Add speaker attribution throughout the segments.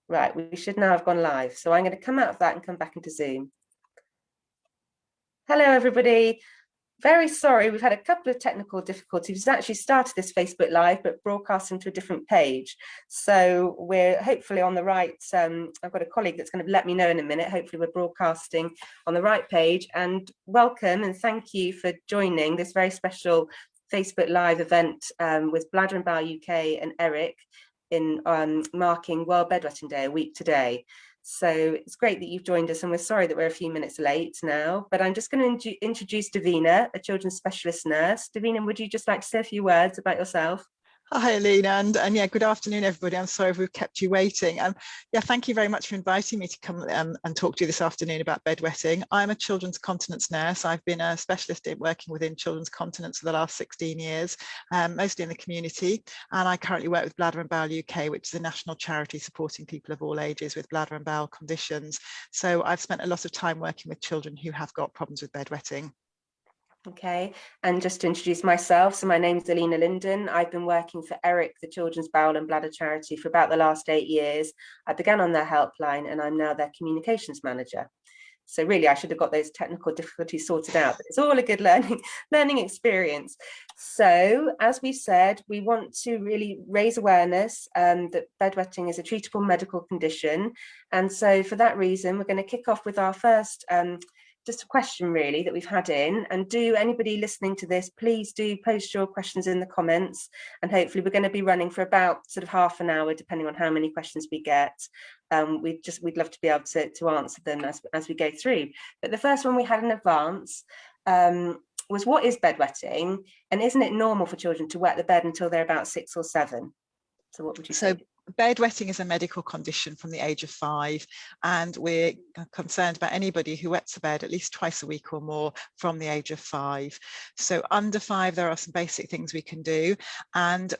Speaker 1: Right, we should now have gone live. So I'm going to come out of that and come back into Zoom. Hello, everybody. Very sorry, we've had a couple of technical difficulties. We've actually started this Facebook Live, but broadcasting to a different page. So we're hopefully on the right, I've got a colleague that's going to let me know in a minute. Hopefully we're broadcasting on the right page. And welcome and thank you for joining this very special Facebook Live event with Bladder and Bowel UK and Eric in marking World Bedwetting Day, a week today. So it's great that you've joined us, and we're sorry that we're a few minutes late now, but I'm just going to introduce Davina, a children's specialist nurse. Davina, would you just like to say a few words about yourself?
Speaker 2: Hi, Alina, and yeah, good afternoon, everybody. I'm sorry if we've kept you waiting. Yeah, thank you very much for inviting me to come and talk to you this afternoon about bedwetting. I'm a children's continence nurse. I've been a specialist in working within children's continence for the last 16 years, mostly in the community. And I currently work with Bladder and Bowel UK, which is a national charity supporting people of all ages with bladder and bowel conditions. So I've spent a lot of time working with children who have got problems with bedwetting.
Speaker 1: Okay, and just to introduce myself, so my name is Alina Linden. I've been working for Eric, the Children's Bowel and Bladder Charity, for about the last 8 years. I began on their helpline and I'm now their communications manager. So really, I should have got those technical difficulties sorted out, but it's all a good learning experience. So as we said, we want to really raise awareness that bedwetting is a treatable medical condition. And so for that reason, we're going to kick off with our first just a question really that we've had in, and do anybody listening to this, please do post your questions in the comments, and hopefully we're going to be running for about sort of half an hour depending on how many questions we get. We'd love to be able to answer them as we go through. But the first one we had in advance was, what is bedwetting, and isn't it normal for children to wet the bed until they're about 6 or 7? So what would you say?
Speaker 2: Bedwetting is a medical condition from the age of 5, and we're concerned about anybody who wets the bed at least twice a week or more from the age of 5. So under 5, there are some basic things we can do. And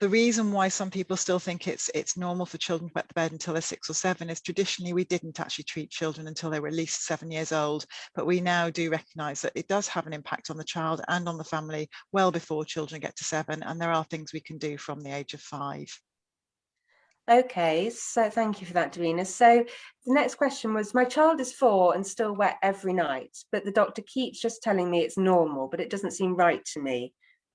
Speaker 2: the reason why some people still think it's normal for children to wet the bed until they're 6 or 7 is traditionally we didn't actually treat children until they were at least 7 years old. But we now do recognise that it does have an impact on the child and on the family well before children get to 7. And there are things we can do from the age of 5.
Speaker 1: Okay, so thank you for that, Davina. So the next question was, my child is 4 and still wet every night, but the doctor keeps just telling me it's normal, but it doesn't seem right to me.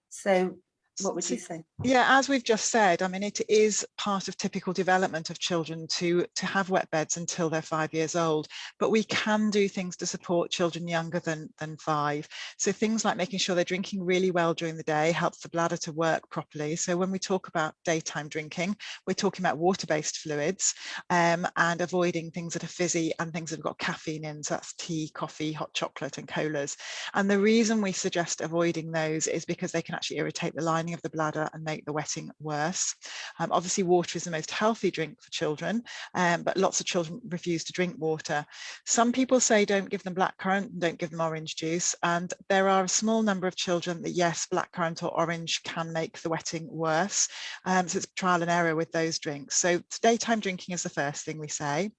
Speaker 1: So what would you say?
Speaker 2: Yeah, as we've just said, I mean, it is part of typical development of children to have wet beds until they're 5 years old, but we can do things to support children younger than 5. So things like making sure they're drinking really well during the day helps the bladder to work properly. So when we talk about daytime drinking, we're talking about water-based fluids and avoiding things that are fizzy and things that have got caffeine in. So that's tea, coffee, hot chocolate and colas. And the reason we suggest avoiding those is because they can actually irritate the lining of the bladder and make the wetting worse. Obviously, water is the most healthy drink for children, but lots of children refuse to drink water. Some people say don't give them blackcurrant, don't give them orange juice, and there are a small number of children that, yes, blackcurrant or orange can make the wetting worse. So it's trial and error with those drinks. So daytime drinking is the first thing we say.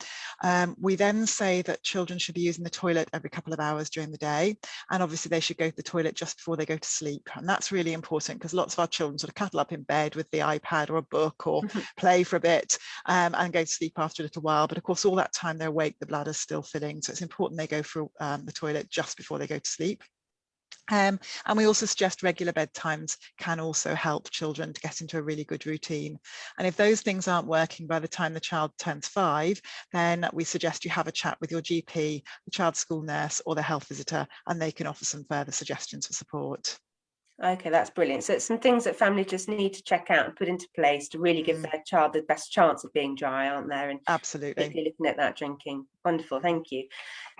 Speaker 2: We then say that children should be using the toilet every couple of hours during the day, and obviously they should go to the toilet just before they go to sleep. And that's really important because lots of our children sort of cuddle up in bed with the iPad or a book or play for a bit and go to sleep after a little while. But of course, all that time they're awake, the bladder's still filling. So it's important they go for the toilet just before they go to sleep. And we also suggest regular bedtimes can also help children to get into a really good routine. And if those things aren't working by the time the child turns 5, then we suggest you have a chat with your GP, the child's school nurse or the health visitor, and they can offer some further suggestions for support.
Speaker 1: Okay, that's brilliant. So it's some things that families just need to check out and put into place to really give their child the best chance of being dry, aren't there? And
Speaker 2: absolutely
Speaker 1: looking at that drinking. Wonderful, thank you.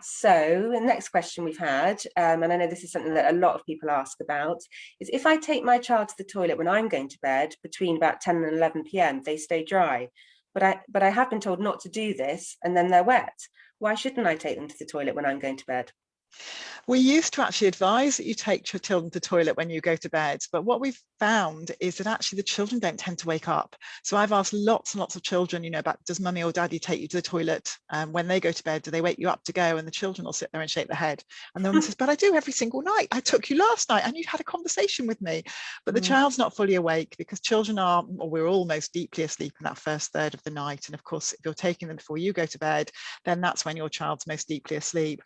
Speaker 1: So the next question we've had, and I know this is something that a lot of people ask about, is if I take my child to the toilet when I'm going to bed between about 10 and 11 p.m, they stay dry. But I have been told not to do this and then they're wet. Why shouldn't I take them to the toilet when I'm going to bed?
Speaker 2: We used to actually advise that you take your children to the toilet when you go to bed, but what we've found is that actually the children don't tend to wake up. So I've asked lots and lots of children, you know, about does mummy or daddy take you to the toilet when they go to bed? Do they wake you up to go? And the children will sit there and shake their head. And the woman says, but I do every single night. I took you last night and you had a conversation with me. But the child's not fully awake because children are, or we're almost deeply asleep in that first third of the night. And of course, if you're taking them before you go to bed, then that's when your child's most deeply asleep.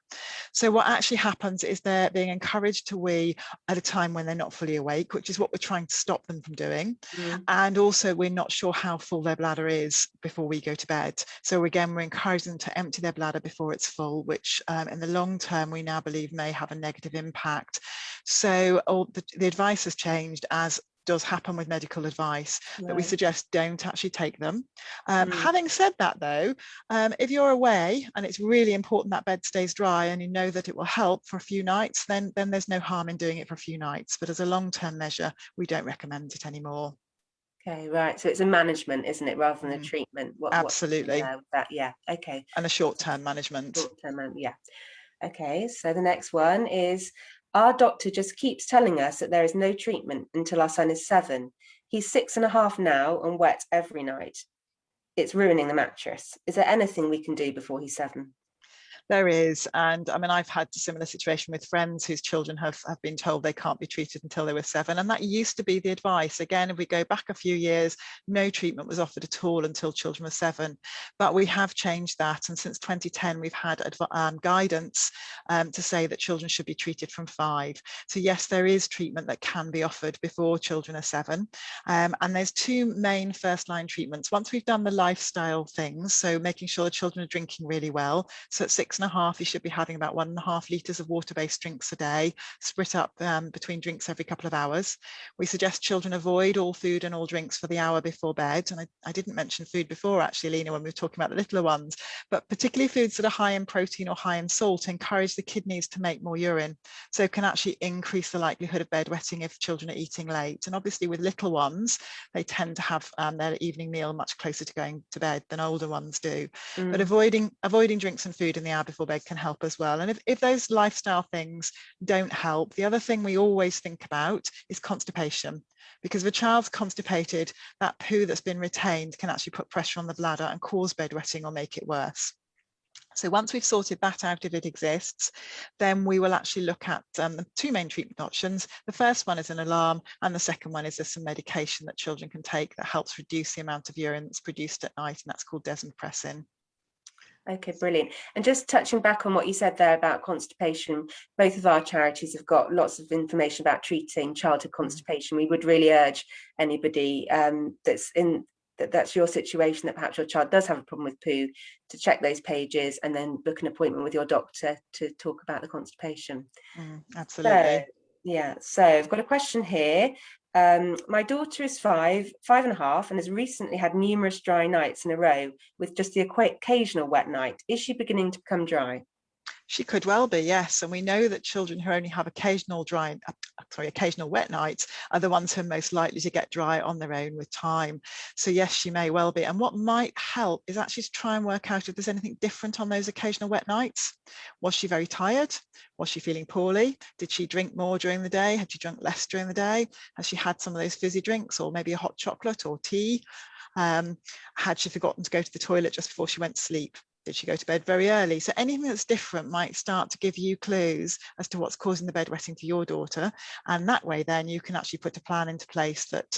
Speaker 2: So what actually happens is they're being encouraged to wee at a time when they're not fully awake, which is what we're trying to stop them from doing. And also we're not sure how full their bladder is before we go to bed. So again, we're encouraging them to empty their bladder before it's full, which in the long term, we now believe may have a negative impact. So the advice has changed, as does happen with medical advice, that we suggest don't actually take them. Having said that though, if you're away and it's really important that bed stays dry and you know that it will help for a few nights, then there's no harm in doing it for a few nights. But as a long-term measure, we don't recommend it anymore.
Speaker 1: Okay, right. So it's a management, isn't it, rather than a treatment?
Speaker 2: Absolutely.
Speaker 1: With that? Yeah. Okay.
Speaker 2: And a short-term management.
Speaker 1: Short-term, yeah. Okay. So the next one is, our doctor just keeps telling us that there is no treatment until our son is 7. He's 6.5 now and wet every night. It's ruining the mattress. Is there anything we can do before he's 7?
Speaker 2: There is, and I mean, I've had a similar situation with friends whose children have been told they can't be treated until they were 7, and that used to be the advice. Again, if we go back a few years, no treatment was offered at all until children were 7, but we have changed that, and since 2010 we've had guidance to say that children should be treated from 5. So yes, there is treatment that can be offered before children are 7, and there's 2 main first-line treatments. Once we've done the lifestyle things, so making sure the children are drinking really well, so at 6.5, you should be having about 1.5 litres of water-based drinks a day, split up between drinks every couple of hours. We suggest children avoid all food and all drinks for the hour before bed. And I didn't mention food before, actually, Lena, when we were talking about the littler ones, but particularly foods that are high in protein or high in salt encourage the kidneys to make more urine. So it can actually increase the likelihood of bedwetting if children are eating late. And obviously with little ones, they tend to have their evening meal much closer to going to bed than older ones do. But avoiding drinks and food in the hour before bed can help as well. And if those lifestyle things don't help, the other thing we always think about is constipation, because if a child's constipated, that poo that's been retained can actually put pressure on the bladder and cause bedwetting or make it worse. So once we've sorted that out, if it exists, then we will actually look at the 2 main treatment options. The first one is an alarm, and the second one is there's some medication that children can take that helps reduce the amount of urine that's produced at night, and that's called Desmopressin.
Speaker 1: Okay, brilliant. And just touching back on what you said there about constipation, both of our charities have got lots of information about treating childhood constipation. We would really urge anybody that's your situation, that perhaps your child does have a problem with poo, to check those pages and then book an appointment with your doctor to talk about the constipation.
Speaker 2: Absolutely.
Speaker 1: So I've got a question here. My daughter is 5.5, and has recently had numerous dry nights in a row with just the occasional wet night. Is she beginning to become dry?
Speaker 2: She could well be, yes. And we know that children who only have occasional wet nights are the ones who are most likely to get dry on their own with time. So yes, she may well be. And what might help is actually to try and work out if there's anything different on those occasional wet nights. Was she very tired? Was she feeling poorly? Did she drink more during the day? Had she drunk less during the day? Has she had some of those fizzy drinks, or maybe a hot chocolate or tea? Had she forgotten to go to the toilet just before she went to sleep? Did she go to bed very early? So anything that's different might start to give you clues as to what's causing the bedwetting for your daughter. And that way, then you can actually put a plan into place that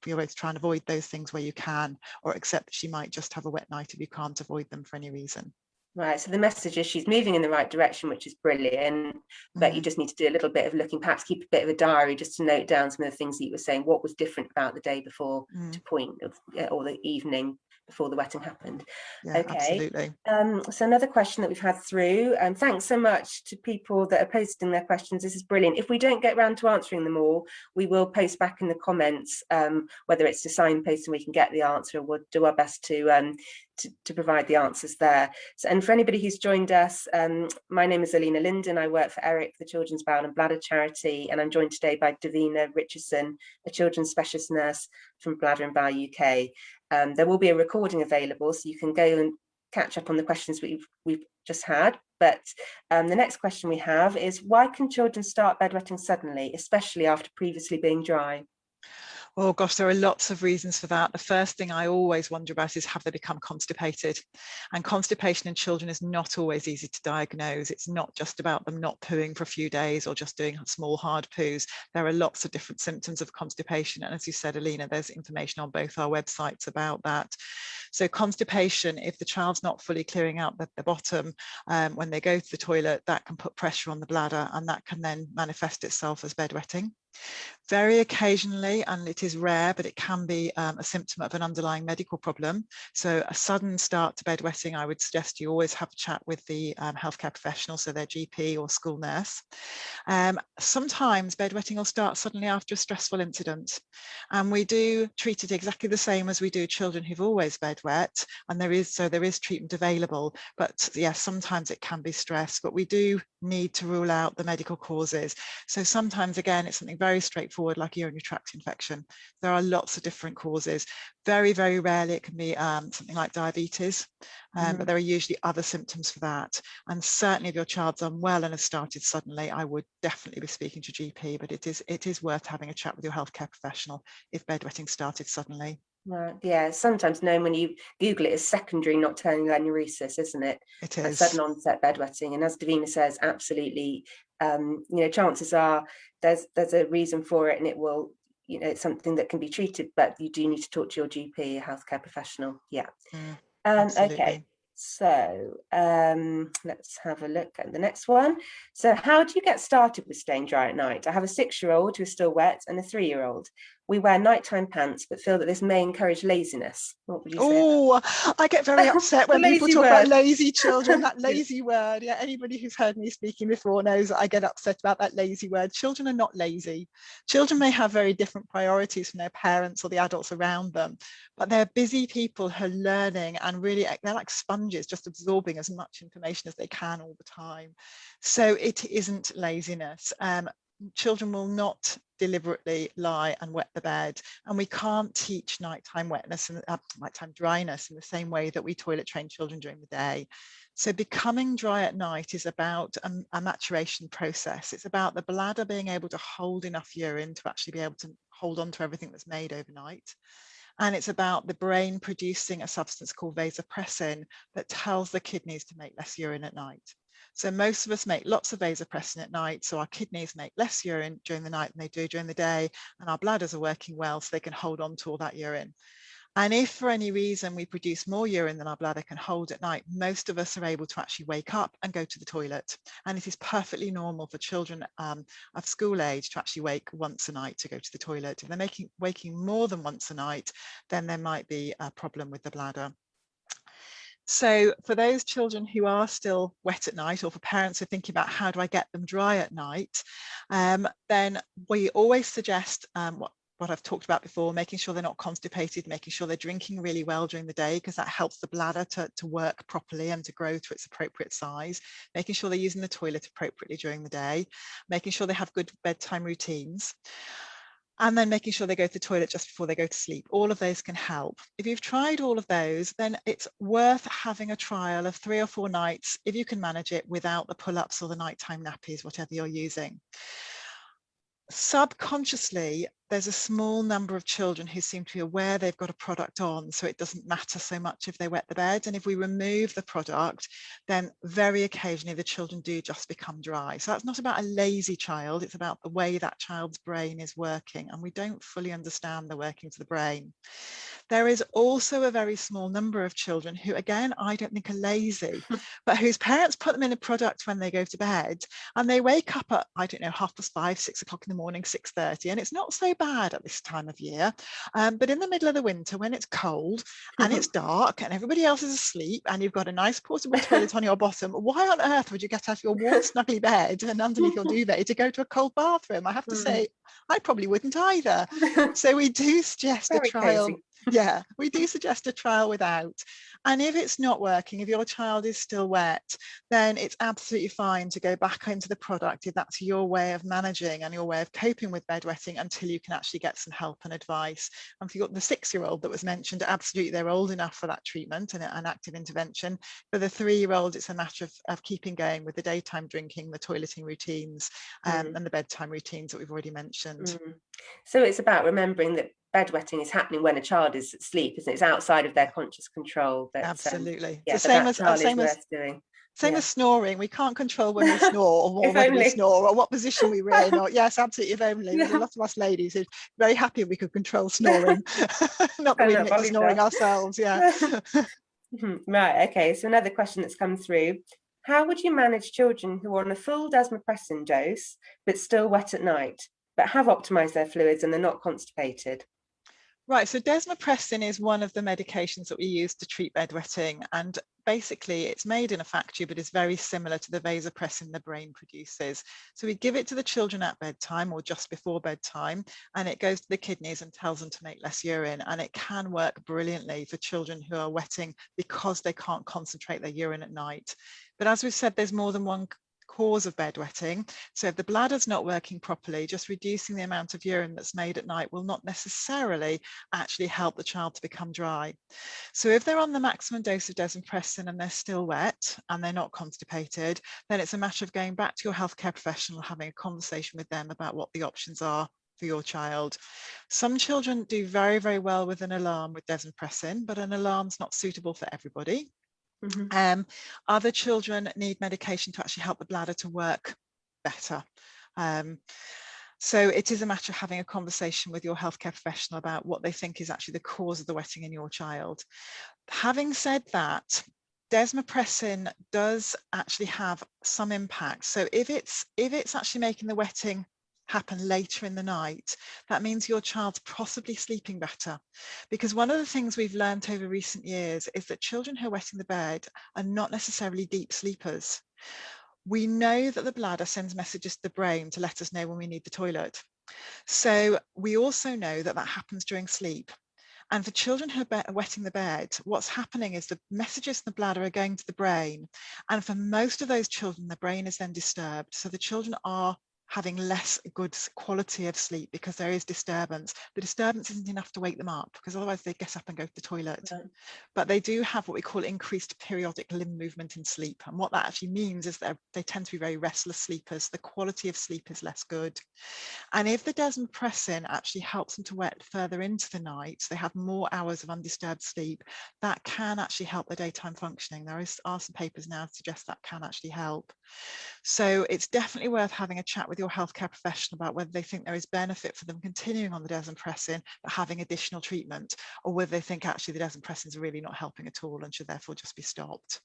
Speaker 2: you're going to try and avoid those things where you can, or accept that she might just have a wet night if you can't avoid them for any reason.
Speaker 1: Right, so the message is she's moving in the right direction, which is brilliant, but you just need to do a little bit of looking, perhaps keep a bit of a diary just to note down some of the things that you were saying, what was different about the day before to point of, or the evening before the wetting happened.
Speaker 2: Yeah,
Speaker 1: okay,
Speaker 2: absolutely.
Speaker 1: So another question that we've had through, and thanks so much to people that are posting their questions. This is brilliant. If we don't get around to answering them all, we will post back in the comments, whether it's to signpost and we can get the answer, or we'll do our best to provide the answers there. So, and for anybody who's joined us, my name is Alina Linden. I work for Eric, the Children's Bowel and Bladder Charity, and I'm joined today by Davina Richardson, a children's specialist nurse from Bladder and Bowel UK. There will be a recording available, so you can go and catch up on the questions we've just had. But the next question we have is, why can children start bedwetting suddenly, especially after previously being dry?
Speaker 2: Oh gosh, there are lots of reasons for that. The first thing I always wonder about is, have they become constipated? And constipation in children is not always easy to diagnose. It's not just about them not pooing for a few days or just doing small hard poos. There are lots of different symptoms of constipation. And as you said, Alina, there's information on both our websites about that. So constipation, if the child's not fully clearing out the bottom when they go to the toilet, that can put pressure on the bladder, and that can then manifest itself as bedwetting. Very occasionally, and it is rare, but it can be a symptom of an underlying medical problem. So a sudden start to bedwetting, I would suggest you always have a chat with the healthcare professional, so their GP or school nurse. Sometimes bedwetting will start suddenly after a stressful incident. And we do treat it exactly the same as we do children who've always bedwet. And there is treatment available. But yes, sometimes it can be stress, but we do need to rule out the medical causes. So sometimes, again, it's something very straightforward like a urinary tract infection. There are lots of different causes. Very, very rarely it can be something like diabetes, but there are usually other symptoms for that. And certainly if your child's unwell and has started suddenly, I would definitely be speaking to GP, but it is worth having a chat with your healthcare professional if bedwetting started suddenly.
Speaker 1: Right. Yeah, sometimes known when you Google it as secondary nocturnal enuresis, isn't it?
Speaker 2: It
Speaker 1: A
Speaker 2: is.
Speaker 1: sudden onset bedwetting. And as Davina says, absolutely, chances are there's a reason for it, and it will, it's something that can be treated, but you do need to talk to your GP, a healthcare professional. Yeah. Okay.
Speaker 2: Absolutely.
Speaker 1: So let's have a look at the next one. So how do you get started with staying dry at night? I have a 6-year-old who is still wet and a 3-year-old. We wear nighttime pants, but feel that this may encourage laziness. What would you say?
Speaker 2: Oh, I get very upset when people talk about lazy children, that lazy word. Yeah, anybody who's heard me speaking before knows that I get upset about that lazy word. Children are not lazy. Children may have very different priorities from their parents or the adults around them, but they're busy people who are learning, and really they're like sponges, just absorbing as much information as they can all the time. So it isn't laziness. Children will not deliberately lie and wet the bed, and we can't teach nighttime wetness and nighttime dryness in the same way that we toilet train children during the day. So becoming dry at night is about a maturation process. It's about the bladder being able to hold enough urine to actually be able to hold on to everything that's made overnight. And it's about the brain producing a substance called vasopressin that tells the kidneys to make less urine at night. So most of us make lots of vasopressin at night, so our kidneys make less urine during the night than they do during the day, and our bladders are working well so they can hold on to all that urine. And if for any reason we produce more urine than our bladder can hold at night, most of us are able to actually wake up and go to the toilet. And it is perfectly normal for children of school age to actually wake once a night to go to the toilet. If they're waking more than once a night, then there might be a problem with the bladder. So for those children who are still wet at night, or for parents who are thinking about how do I get them dry at night, then we always suggest what I've talked about before, making sure they're not constipated, making sure they're drinking really well during the day, because that helps the bladder to work properly and to grow to its appropriate size, making sure they're using the toilet appropriately during the day, making sure they have good bedtime routines, and then making sure they go to the toilet just before they go to sleep. All of those can help. If you've tried all of those, then it's worth having a trial of 3 or 4 nights, if you can manage it, without the pull-ups or the nighttime nappies, whatever you're using. Subconsciously, there's a small number of children who seem to be aware they've got a product on, so it doesn't matter so much if they wet the bed. And if we remove the product, then very occasionally the children do just become dry. So that's not about a lazy child, it's about the way that child's brain is working, and we don't fully understand the workings of the brain. There is also a very small number of children who, again, I don't think are lazy, but whose parents put them in a product when they go to bed, and they wake up at, I don't know, 5:30, 6 o'clock in the morning, 6:30, and it's not so bad at this time of year. But in the middle of the winter, when it's cold and it's dark and everybody else is asleep and you've got a nice portable toilet on your bottom, why on earth would you get out of your warm, snuggly bed and underneath your duvet to go to a cold bathroom? I have to say, I probably wouldn't either. So we do suggest a
Speaker 1: Very
Speaker 2: trial.
Speaker 1: cozy.
Speaker 2: Yeah, we do suggest a trial without. And if it's not working, if your child is still wet, then it's absolutely fine to go back into the product if that's your way of managing and your way of coping with bedwetting until you can actually get some help and advice. And for the 6-year-old that was mentioned, absolutely, they're old enough for that treatment and an active intervention. For the 3-year-old, it's a matter of keeping going with the daytime drinking, the toileting routines, and the bedtime routines that we've already mentioned.
Speaker 1: So it's about remembering that bedwetting is happening when a child is asleep, isn't it? It's outside of their conscious control. But
Speaker 2: Absolutely.
Speaker 1: yeah,
Speaker 2: It's the
Speaker 1: but that trial is
Speaker 2: same as
Speaker 1: worth doing.
Speaker 2: Same
Speaker 1: Yeah.
Speaker 2: as snoring. We can't control when we snore or
Speaker 1: If
Speaker 2: whether we
Speaker 1: only.
Speaker 2: snore or what position we were in. Or yes, absolutely. If only. There's a lot of us ladies who're very happy we could control snoring. Not that we admit to snoring ourselves. Yeah.
Speaker 1: Right. Okay. So another question that's come through: how would you manage children who are on a full desmopressin dose but still wet at night, but have optimized their fluids and they're not constipated?
Speaker 2: Right, so desmopressin is one of the medications that we use to treat bedwetting, and basically it's made in a factory but is very similar to the vasopressin the brain produces. So we give it to the children at bedtime or just before bedtime, and it goes to the kidneys and tells them to make less urine, and it can work brilliantly for children who are wetting because they can't concentrate their urine at night. But as we've said, there's more than one cause of bedwetting. So if the bladder's not working properly, just reducing the amount of urine that's made at night will not necessarily actually help the child to become dry. So if they're on the maximum dose of desmopressin and they're still wet and they're not constipated, then it's a matter of going back to your healthcare professional, having a conversation with them about what the options are for your child. Some children do very, very well with an alarm with desmopressin, but an alarm's not suitable for everybody. Other children need medication to actually help the bladder to work better. So it is a matter of having a conversation with your healthcare professional about what they think is actually the cause of the wetting in your child. Having said that, desmopressin does actually have some impact. So if it's actually making the wetting happen later in the night, that means your child's possibly sleeping better. Because one of the things we've learned over recent years is that children who are wetting the bed are not necessarily deep sleepers. We know that the bladder sends messages to the brain to let us know when we need the toilet. So we also know that that happens during sleep. And for children who are wetting the bed, what's happening is the messages in the bladder are going to the brain. And for most of those children, the brain is then disturbed. So the children are having less good quality of sleep because there is disturbance. The disturbance isn't enough to wake them up because otherwise they get up and go to the toilet. Right. But they do have what we call increased periodic limb movement in sleep. And what that actually means is that they tend to be very restless sleepers. The quality of sleep is less good. And if the desmopressin actually helps them to wet further into the night, so they have more hours of undisturbed sleep, that can actually help their daytime functioning. There are some papers now that suggest that can actually help. So it's definitely worth having a chat with your healthcare professional about whether they think there is benefit for them continuing on the desmopressin but having additional treatment, or whether they think actually the desmopressin is really not helping at all and should therefore just be stopped.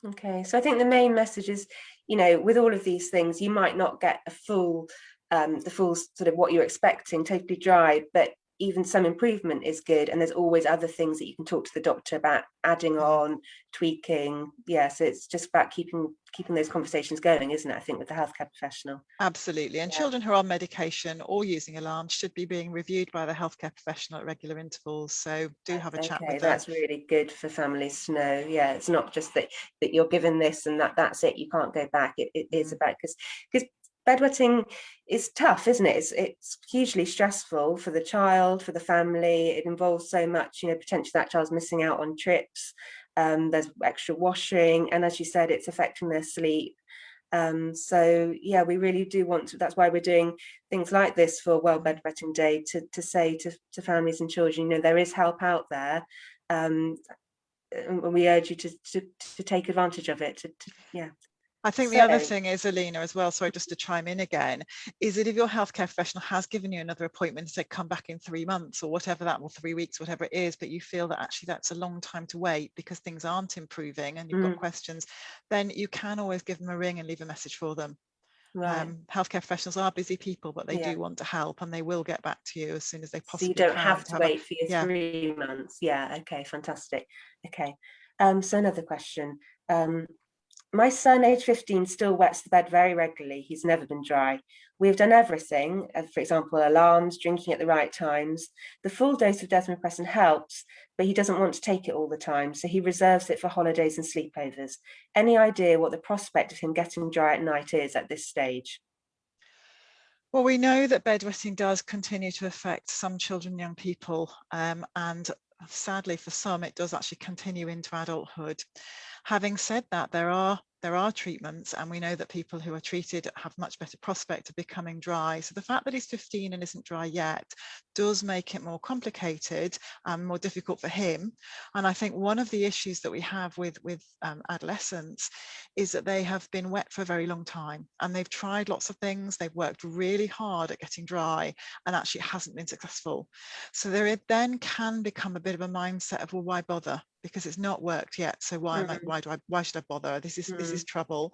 Speaker 1: Okay, so I think the main message is, you know, with all of these things, you might not get a full, the full sort of what you're expecting, totally dry, but even some improvement is good. And there's always other things that you can talk to the doctor about, adding on, tweaking. Yeah, so it's just about keeping those conversations going, isn't it? I think with the healthcare professional.
Speaker 2: Absolutely. And children who are on medication or using alarms should be being reviewed by the healthcare professional at regular intervals. So do have a chat with them.
Speaker 1: That's really good for families to know. Yeah, it's not just that you're given this and that's it. You can't go back. It is about because bedwetting is tough, isn't it? It's hugely stressful for the child, for the family. It involves so much, you know, potentially that child's missing out on trips. There's extra washing, and as you said, it's affecting their sleep. So yeah, we really do want to, that's why we're doing things like this for World Bedwetting Day, to say to families and children, you know, there is help out there, and we urge you to take advantage of it. Yeah.
Speaker 2: I think the other thing is, Alina, as well, sorry, just to chime in again, is that if your healthcare professional has given you another appointment to say come back in 3 months or whatever that, or 3 weeks, whatever it is, but you feel that actually that's a long time to wait because things aren't improving and you've got questions, then you can always give them a ring and leave a message for them. Right. Healthcare professionals are busy people, but they do want to help, and they will get back to you as soon as they possibly can. So you don't
Speaker 1: have to wait for your 3 months. Yeah. Okay. Fantastic. Okay. So another question. My son, age 15, still wets the bed very regularly. He's never been dry. We've done everything, for example, alarms, drinking at the right times. The full dose of desmopressin helps, but he doesn't want to take it all the time, so he reserves it for holidays and sleepovers. Any idea what the prospect of him getting dry at night is at this stage?
Speaker 2: Well, we know that bedwetting does continue to affect some children and young people, and sadly for some it does actually continue into adulthood. Having said that, there are treatments, and we know that people who are treated have much better prospect of becoming dry. So the fact that he's 15 and isn't dry yet does make it more complicated and more difficult for him. And I think one of the issues that we have with adolescents is that they have been wet for a very long time, and they've tried lots of things. They've worked really hard at getting dry, and actually it hasn't been successful. So there then can become a bit of a mindset of, well, why bother? Because it's not worked yet. So why should I bother? This is trouble.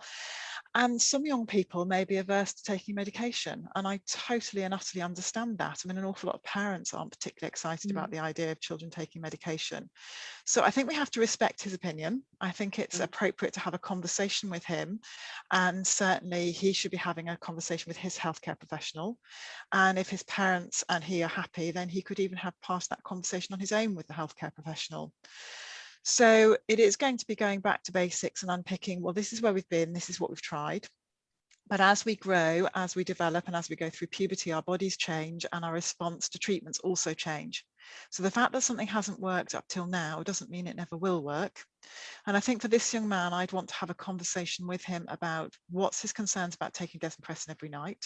Speaker 2: And some young people may be averse to taking medication, and I totally and utterly understand that. I mean, an awful lot of parents aren't particularly excited about the idea of children taking medication. So I think we have to respect his opinion. I think it's appropriate to have a conversation with him, and certainly he should be having a conversation with his healthcare professional. And if his parents and he are happy, then he could even have passed that conversation on his own with the healthcare professional. So it is going to be going back to basics and unpicking, well, this is where we've been, this is what we've tried. But as we grow, as we develop, and as we go through puberty, our bodies change and our response to treatments also change. So the fact that something hasn't worked up till now doesn't mean it never will work. And I think for this young man, I'd want to have a conversation with him about what's his concerns about taking desmopressin every night.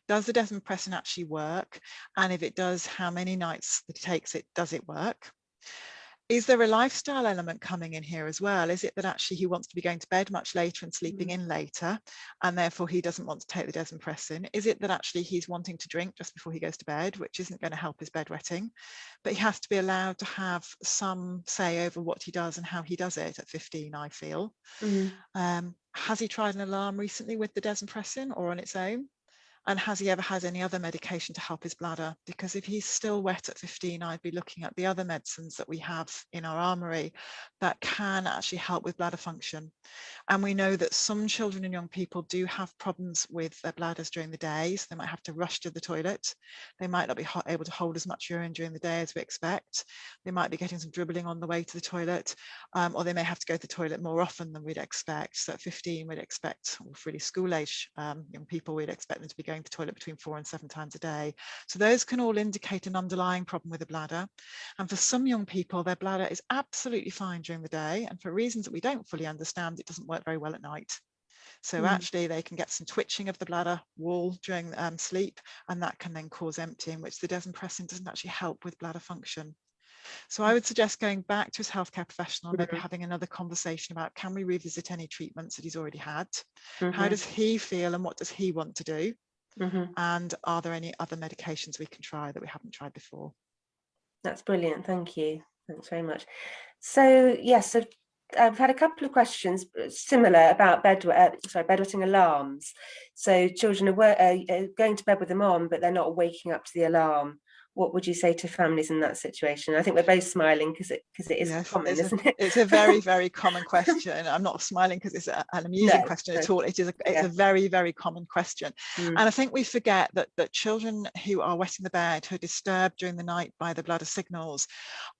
Speaker 2: Does the desmopressin actually work? And if it does, how many nights that he takes it, does it work? Is there a lifestyle element coming in here as well? Is it that actually he wants to be going to bed much later and sleeping in later, and therefore he doesn't want to take the desmopressin? Is it that actually he's wanting to drink just before he goes to bed, which isn't going to help his bedwetting? But he has to be allowed to have some say over what he does and how he does it at 15, I feel. Has he tried an alarm recently with the desmopressin or on its own? And has he ever had any other medication to help his bladder? Because if he's still wet at 15, I'd be looking at the other medicines that we have in our armory that can actually help with bladder function. And we know that some children and young people do have problems with their bladders during the day. So they might have to rush to the toilet. They might not be able to hold as much urine during the day as we expect. They might be getting some dribbling on the way to the toilet, or they may have to go to the toilet more often than we'd expect. So at 15, we'd expect, or really school age young people, we'd expect them to be going to the toilet between 4 and 7 times a day. So those can all indicate an underlying problem with the bladder. And for some young people, their bladder is absolutely fine during the day, and for reasons that we don't fully understand, it doesn't work very well at night. So actually they can get some twitching of the bladder wall during sleep, and that can then cause emptying, which the desmopressin doesn't actually help with bladder function. So I would suggest going back to his healthcare professional, maybe having another conversation about, can we revisit any treatments that he's already had? How does he feel and what does he want to do? And are there any other medications we can try that we haven't tried before?
Speaker 1: That's brilliant. Thank you. Thanks very much. So yes, so I've had a couple of questions similar about bedwetting alarms. So children are going to bed with them on, but they're not waking up to the alarm. What would you say to families in that situation? I think we're both smiling because it is common, isn't it?
Speaker 2: It's a very, very common question. I'm not smiling because it's an amusing question at all. It's a very, very common question. And I think we forget that children who are wetting the bed, who are disturbed during the night by the bladder signals,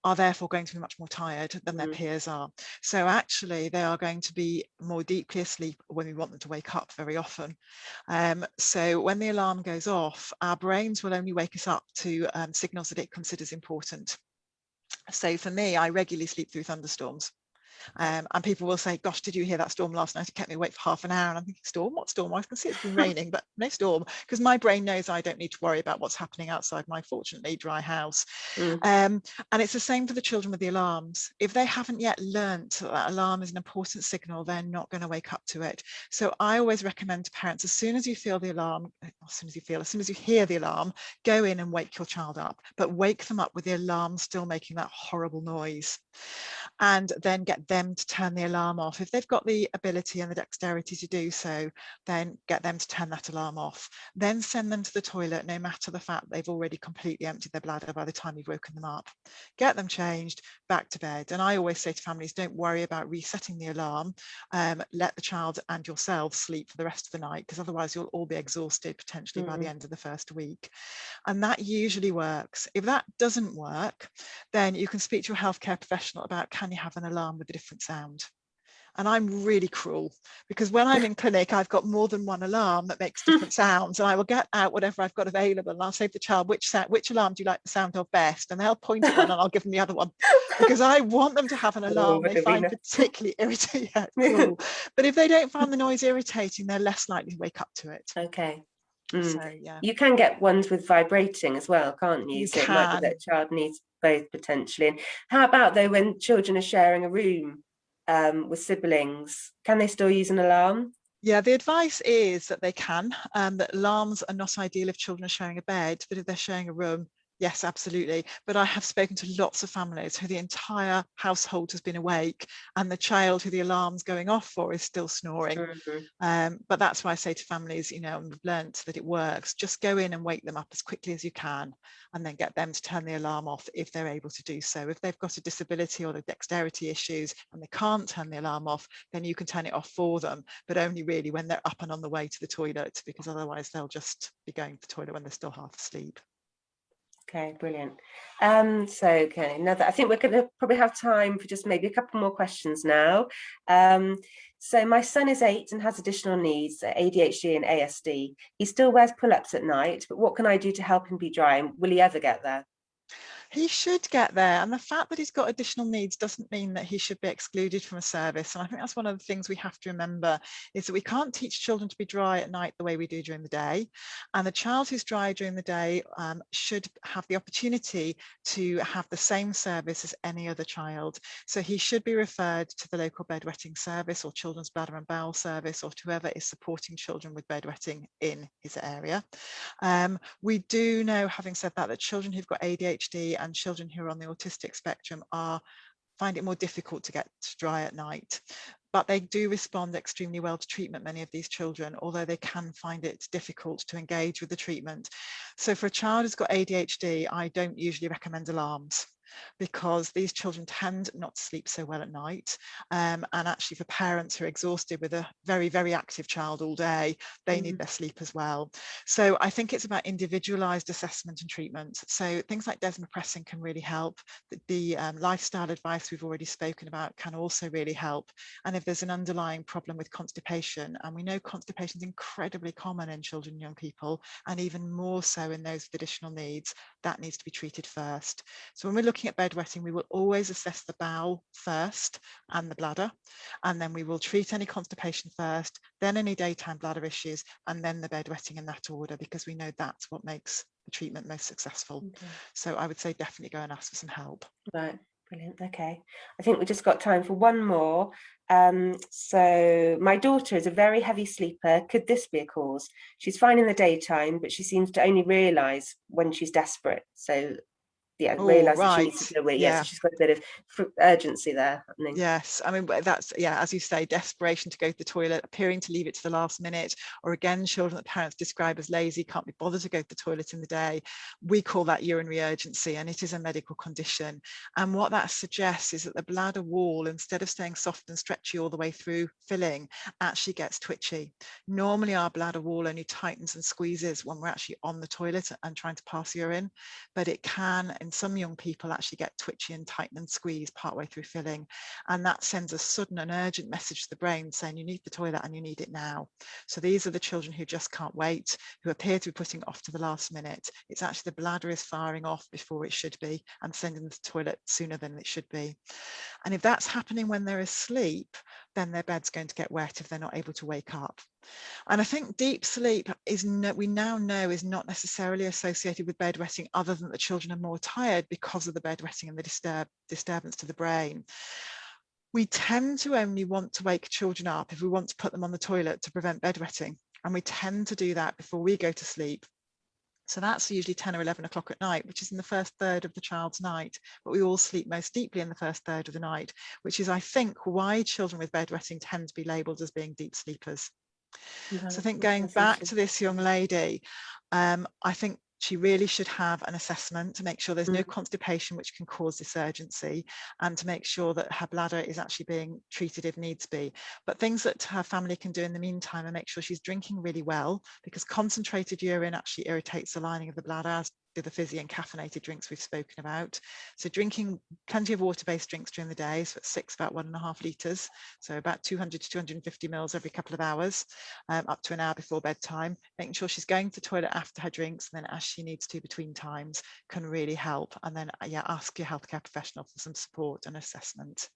Speaker 2: are therefore going to be much more tired than their peers are. So actually they are going to be more deeply asleep when we want them to wake up very often. So when the alarm goes off, our brains will only wake us up to signals that it considers important. So for me, I regularly sleep through thunderstorms. And people will say, gosh, did you hear that storm last night? It kept me awake for half an hour. And I'm thinking, storm? What storm? I can see it's been raining, but no storm, because my brain knows I don't need to worry about what's happening outside my fortunately dry house. And it's the same for the children with the alarms. If they haven't yet learnt that alarm is an important signal, they're not going to wake up to it. So I always recommend to parents, as soon as you hear the alarm, go in and wake your child up, but wake them up with the alarm still making that horrible noise. and then get them to turn the alarm off. If they've got the ability and the dexterity to do so, then get them to turn that alarm off. Then send them to the toilet, no matter the fact they've already completely emptied their bladder by the time you've woken them up. Get them changed, back to bed. And I always say to families, don't worry about resetting the alarm. Let the child and yourself sleep for the rest of the night, because otherwise you'll all be exhausted potentially by the end of the first week. And that usually works. If that doesn't work, then you can speak to a healthcare professional about, can you have an alarm with a different sound? And I'm really cruel, because when I'm in clinic, I've got more than one alarm that makes different sounds, and I will get out whatever I've got available, and I'll say to the child, which alarm do you like the sound of best? And they'll point at one and I'll give them the other one, because I want them to have an alarm they find particularly irritating. Yeah, cool. But if they don't find the noise irritating, they're less likely to wake up to it.
Speaker 1: Okay.
Speaker 2: So yeah,
Speaker 1: you can get ones with vibrating as well, can't you? So
Speaker 2: can.
Speaker 1: it might be that a child needs both potentially. And how about though when children are sharing a room with siblings, can they still use an alarm?
Speaker 2: Yeah, the advice is that they can, that alarms are not ideal if children are sharing a bed, but if they're sharing a room, yes, absolutely. But I have spoken to lots of families who the entire household has been awake and the child who the alarm's going off for is still snoring. But that's why I say to families, you know, and we've learnt that it works, just go in and wake them up as quickly as you can, and then get them to turn the alarm off if they're able to do so. If they've got a disability or the dexterity issues and they can't turn the alarm off, then you can turn it off for them, but only really when they're up and on the way to the toilet, because otherwise they'll just be going to the toilet when they're still half asleep.
Speaker 1: Okay, brilliant. Okay, another, I think we're going to probably have time for just maybe a couple more questions now. So my son is 8 and has additional needs, ADHD and ASD. He still wears pull-ups at night, but what can I do to help him be dry? And will he ever get there?
Speaker 2: He should get there, and the fact that he's got additional needs doesn't mean that he should be excluded from a service. And I think that's one of the things we have to remember, is that we can't teach children to be dry at night the way we do during the day. And the child who's dry during the day should have the opportunity to have the same service as any other child. So he should be referred to the local bedwetting service or children's bladder and bowel service, or to whoever is supporting children with bedwetting in his area. We do know, having said that, that children who've got ADHD and children who are on the autistic spectrum find it more difficult to get dry at night. But they do respond extremely well to treatment, many of these children, although they can find it difficult to engage with the treatment. So for a child who's got ADHD, I don't usually recommend alarms, because these children tend not to sleep so well at night. And actually for parents who are exhausted with a very, very active child all day, they need their sleep as well. So I think it's about individualized assessment and treatment. So things like Desmopressin can really help. The lifestyle advice we've already spoken about can also really help. And if there's an underlying problem with constipation, and we know constipation is incredibly common in children and young people, and even more so in those with additional needs, that needs to be treated first. So when we're looking at bedwetting, we will always assess the bowel first and the bladder, and then we will treat any constipation first, then any daytime bladder issues, and then the bedwetting in that order, because we know that's what makes the treatment most successful. So I would say definitely go and ask for some help.
Speaker 1: Right, brilliant. Okay, I think we just got time for one more. So my daughter is a very heavy sleeper. Could this be a cause? She's fine in the daytime, but she seems to only realise when she's desperate. So yeah, realise that she needs to do it. Yeah, so she's got a bit of urgency there happening.
Speaker 2: Yes, I mean, that's, yeah, as you say, desperation to go to the toilet, appearing to leave it to the last minute, or again, children that parents describe as lazy, can't be bothered to go to the toilet in the day. We call that urinary urgency, and it is a medical condition. And what that suggests is that the bladder wall, instead of staying soft and stretchy all the way through filling, actually gets twitchy. Normally our bladder wall only tightens and squeezes when we're actually on the toilet and trying to pass urine, but it can, in some young people, actually get twitchy and tighten and squeeze partway through filling. And that sends a sudden and urgent message to the brain saying you need the toilet and you need it now. So these are the children who just can't wait, who appear to be putting it off to the last minute. It's actually the bladder is firing off before it should be and sending them to the toilet sooner than it should be. And if that's happening when they're asleep, then their bed's going to get wet if they're not able to wake up. And I think deep sleep we now know is not necessarily associated with bedwetting, other than that the children are more tired because of the bedwetting and the disturbance to the brain. We tend to only want to wake children up if we want to put them on the toilet to prevent bedwetting. And we tend to do that before we go to sleep. So that's usually 10 or 11 o'clock at night, which is in the first third of the child's night. But we all sleep most deeply in the first third of the night, which is, I think, why children with bedwetting tend to be labelled as being deep sleepers. So I think going back to this young lady, I think she really should have an assessment to make sure there's no constipation which can cause this urgency, and to make sure that her bladder is actually being treated if needs be. But things that her family can do in the meantime are make sure she's drinking really well, because concentrated urine actually irritates the lining of the bladder, as do the fizzy and caffeinated drinks we've spoken about. So drinking plenty of water-based drinks during the day, so at 6, about 1.5 litres, so about 200 to 250 mils every couple of hours, up to an hour before bedtime. Making sure she's going to the toilet after her drinks, and then as she needs to between times, can really help. And then ask your healthcare professional for some support and assessment.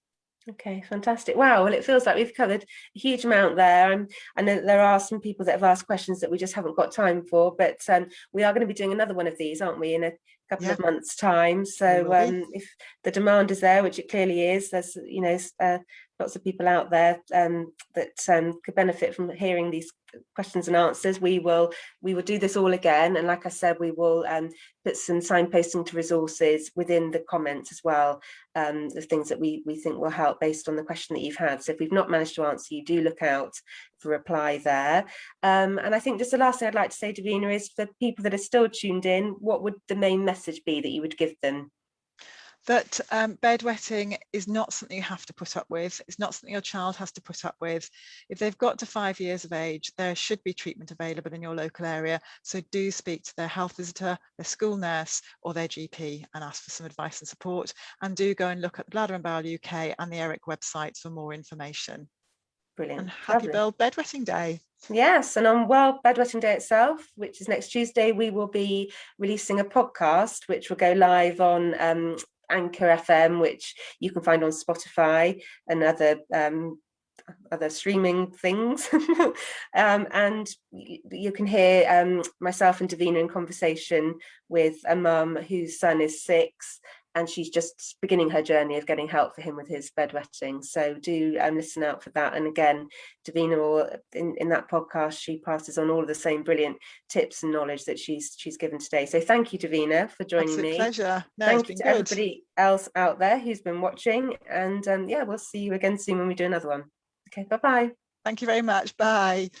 Speaker 1: Okay, fantastic. Wow, well, it feels like we've covered a huge amount there. I know that there are some people that have asked questions that we just haven't got time for, but we are going to be doing another one of these, aren't we, in a couple of months' time? So if the demand is there, which it clearly is, there's lots of people out there that could benefit from hearing these questions and answers. We will do this all again, and like I said, we will put some signposting to resources within the comments as well, the things that we think will help based on the question that you've had. So if we've not managed to answer you, do look out for a reply there. And I think just the last thing I'd like to say, Davina, is for people that are still tuned in, what would the main message be that you would give them?
Speaker 2: That bedwetting is not something you have to put up with. It's not something your child has to put up with. If they've got to 5 years of age, there should be treatment available in your local area. So do speak to their health visitor, their school nurse, or their GP and ask for some advice and support. And do go and look at Bladder and Bowel UK and the ERIC websites for more information.
Speaker 1: Brilliant.
Speaker 2: And happy World Bedwetting Day.
Speaker 1: Yes, and on World Bedwetting Day itself, which is next Tuesday, we will be releasing a podcast which will go live on Anchor FM, which you can find on Spotify and other streaming things. And you can hear myself and Davina in conversation with a mum whose son is 6, and she's just beginning her journey of getting help for him with his bedwetting. So do listen out for that. And again, Davina will, in that podcast, she passes on all of the same brilliant tips and knowledge that she's given today. So thank you, Davina, for joining me.
Speaker 2: Pleasure. No,
Speaker 1: thank you to everybody else out there who's been watching. And we'll see you again soon when we do another one. Okay, bye-bye.
Speaker 2: Thank you very much. Bye.